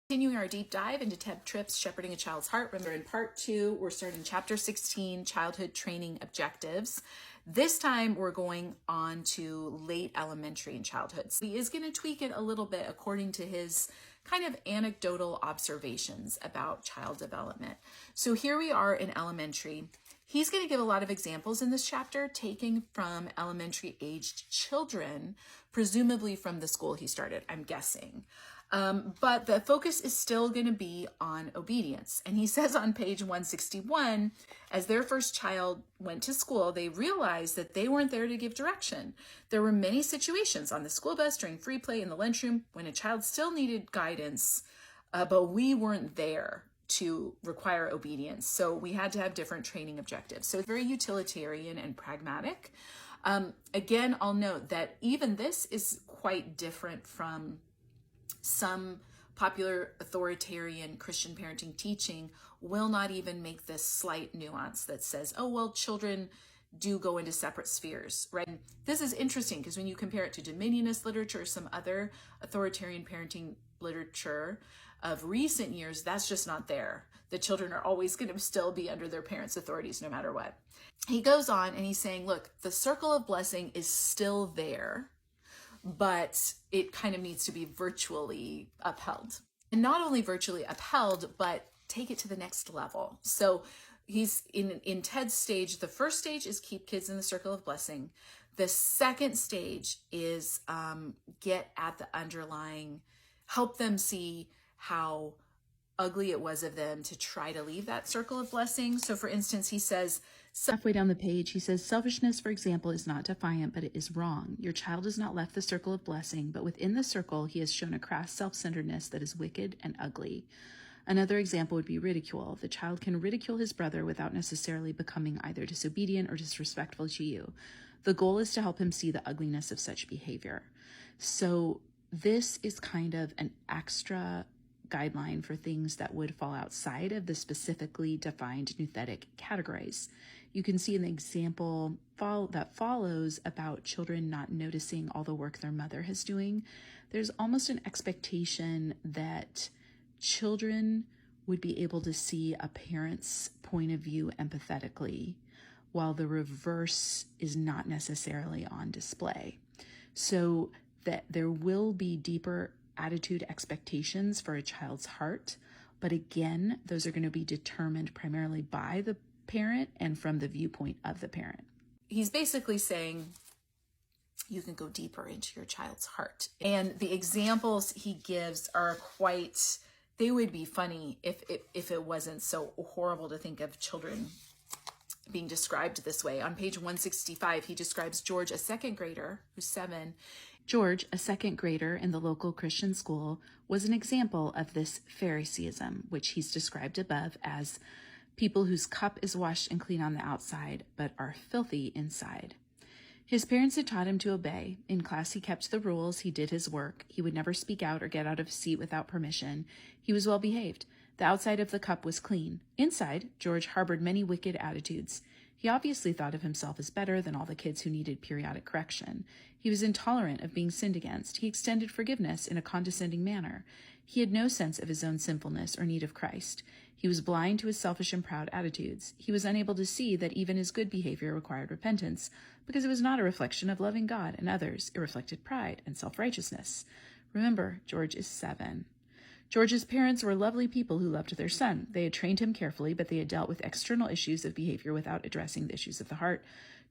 Continuing our deep dive into Ted Tripp's Shepherding a Child's Heart. Remember, in part 2, we're starting chapter 16, Childhood Training Objectives. This time, we're going on to late elementary and childhood. So he is going to tweak it a little bit according to his kind of anecdotal observations about child development. So here we are in elementary. He's going to give a lot of examples in this chapter, taking from elementary-aged children, presumably from the school he started, I'm guessing. But the focus is still going to be on obedience. And he says on page 161, as their first child went to school, they realized that they weren't there to give direction. There were many situations on the school bus, during free play, in the lunchroom, when a child still needed guidance, but we weren't there to require obedience. So we had to have different training objectives. So it's very utilitarian and pragmatic. Again, I'll note that even this is quite different from some popular authoritarian Christian parenting teaching will not even make this slight nuance that says, oh, well, children do go into separate spheres, right? And this is interesting because when you compare it to dominionist literature or some other authoritarian parenting literature of recent years, that's just not there. The children are always going to still be under their parents' authorities no matter what. He goes on and he's saying, look, the circle of blessing is still there, but it kind of needs to be virtually upheld. And not only virtually upheld, but take it to the next level. So he's in Ted's stage. The first stage is keep kids in the circle of blessing. The second stage is get at the underlying, help them see how ugly it was of them to try to leave that circle of blessing. So for instance, he says, halfway down the page, he says, selfishness, for example, is not defiant, but it is wrong. Your child has not left the circle of blessing, but within the circle, he has shown a crass self-centeredness that is wicked and ugly. Another example would be ridicule. The child can ridicule his brother without necessarily becoming either disobedient or disrespectful to you. The goal is to help him see the ugliness of such behavior. So this is kind of an extra guideline for things that would fall outside of the specifically defined nouthetic categories. You can see an example that follows about children not noticing all the work their mother is doing. There's almost an expectation that children would be able to see a parent's point of view empathetically, while the reverse is not necessarily on display. So that there will be deeper attitude expectations for a child's heart, but again, those are going to be determined primarily by the parent and from the viewpoint of the parent. He's basically saying you can go deeper into your child's heart. And the examples he gives are quite, they would be funny if it wasn't so horrible to think of children being described this way. On page 165, he describes George, a second grader who's 7. George, a second grader in the local Christian school, was an example of this Phariseeism, which he's described above as people whose cup is washed and clean on the outside, but are filthy inside. His parents had taught him to obey. In class, he kept the rules. He did his work. He would never speak out or get out of his seat without permission. He was well behaved. The outside of the cup was clean. Inside, George harbored many wicked attitudes. He obviously thought of himself as better than all the kids who needed periodic correction. He was intolerant of being sinned against. He extended forgiveness in a condescending manner. He had no sense of his own sinfulness or need of Christ. He was blind to his selfish and proud attitudes. He was unable to see that even his good behavior required repentance, because it was not a reflection of loving God and others. It reflected pride and self-righteousness. Remember, George is 7. George's parents were lovely people who loved their son. They had trained him carefully, but they had dealt with external issues of behavior without addressing the issues of the heart.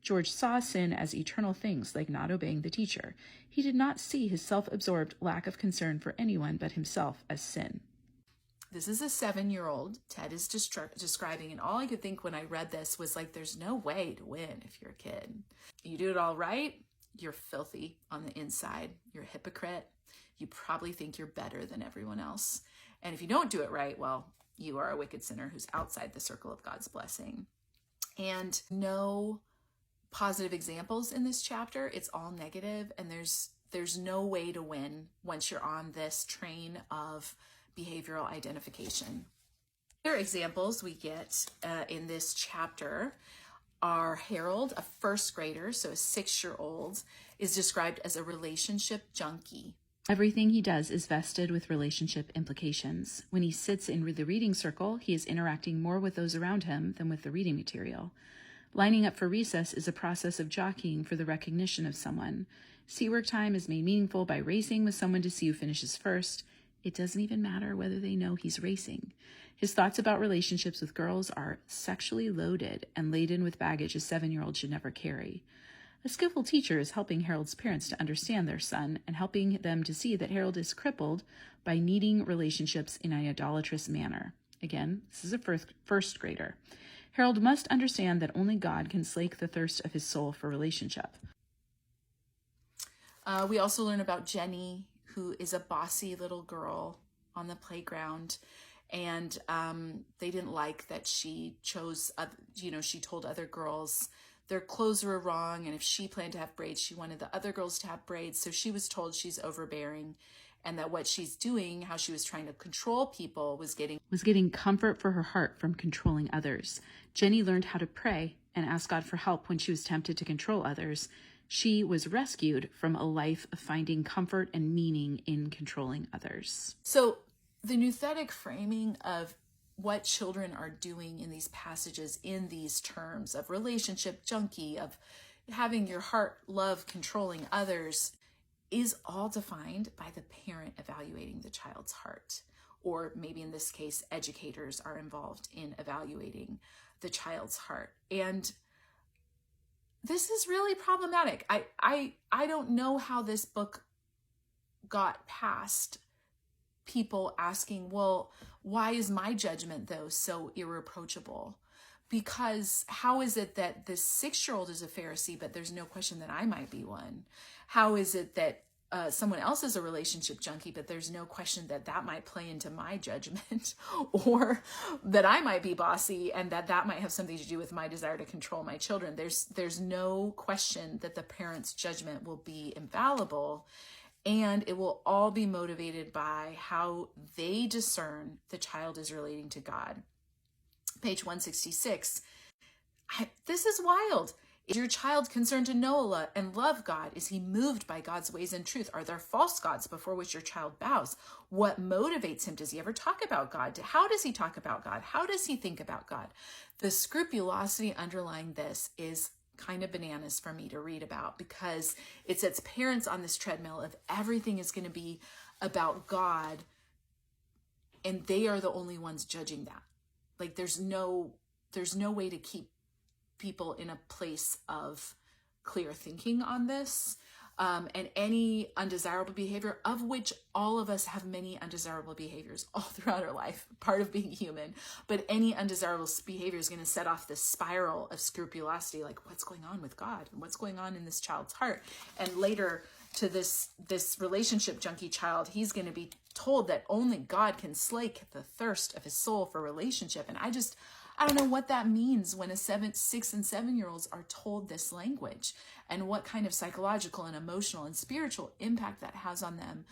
George saw sin as eternal things, like not obeying the teacher. He did not see his self-absorbed lack of concern for anyone but himself as sin. This is a 7-year-old Ted is describing, and all I could think when I read this was like, there's no way to win if you're a kid. You do it all right, you're filthy on the inside. You're a hypocrite. You probably think you're better than everyone else. And if you don't do it right, well, you are a wicked sinner who's outside the circle of God's blessing. And no positive examples in this chapter. It's all negative, and there's no way to win once you're on this train of behavioral identification. Other examples we get in this chapter are Harold, a first grader, so a 6-year-old, is described as a relationship junkie. Everything he does is vested with relationship implications. When he sits in the reading circle, he is interacting more with those around him than with the reading material. Lining up for recess is a process of jockeying for the recognition of someone. Seatwork time is made meaningful by racing with someone to see who finishes first. It doesn't even matter whether they know he's racing. His thoughts about relationships with girls are sexually loaded and laden with baggage a 7-year-old should never carry. A skillful teacher is helping Harold's parents to understand their son and helping them to see that Harold is crippled by needing relationships in an idolatrous manner. Again, this is a first grader. Harold must understand that only God can slake the thirst of his soul for relationship. We also learn about Jenny, who is a bossy little girl on the playground. And they didn't like that she chose, she told other girls their clothes were wrong. And if she planned to have braids, she wanted the other girls to have braids. So she was told she's overbearing and that what she's doing, how she was trying to control people, was getting comfort for her heart from controlling others. Jenny learned how to pray and ask God for help when she was tempted to control others. She was rescued from a life of finding comfort and meaning in controlling others. So the nouthetic framing of what children are doing in these passages, in these terms of relationship junkie, of having your heart love controlling others, is all defined by the parent evaluating the child's heart. Or maybe in this case, educators are involved in evaluating the child's heart. And this is really problematic. I don't know how this book got past people asking, well, why is my judgment, though, so irreproachable? Because how is it that this 6-year-old is a Pharisee, but there's no question that I might be one? How is it that someone else is a relationship junkie, but there's no question that that might play into my judgment, or that I might be bossy and that might have something to do with my desire to control my children? There's no question that the parent's judgment will be infallible. And it will all be motivated by how they discern the child is relating to God. Page 166. This is wild. Is your child concerned to know Allah and love God? Is he moved by God's ways and truth? Are there false gods before which your child bows? What motivates him? Does he ever talk about God? How does he talk about God? How does he think about God? The scrupulosity underlying this is kind of bananas for me to read about, because it sets parents on this treadmill of everything is going to be about God, and they are the only ones judging that. Like there's no way to keep people in a place of clear thinking on this. And any undesirable behavior, of which all of us have many undesirable behaviors all throughout our life, part of being human, but any undesirable behavior is going to set off this spiral of scrupulosity, like what's going on with God and what's going on in this child's heart. And later to this relationship junkie child, he's going to be told that only God can slake the thirst of his soul for relationship. And I don't know what that means when 6 and 7-year-olds are told this language, and what kind of psychological and emotional and spiritual impact that has on them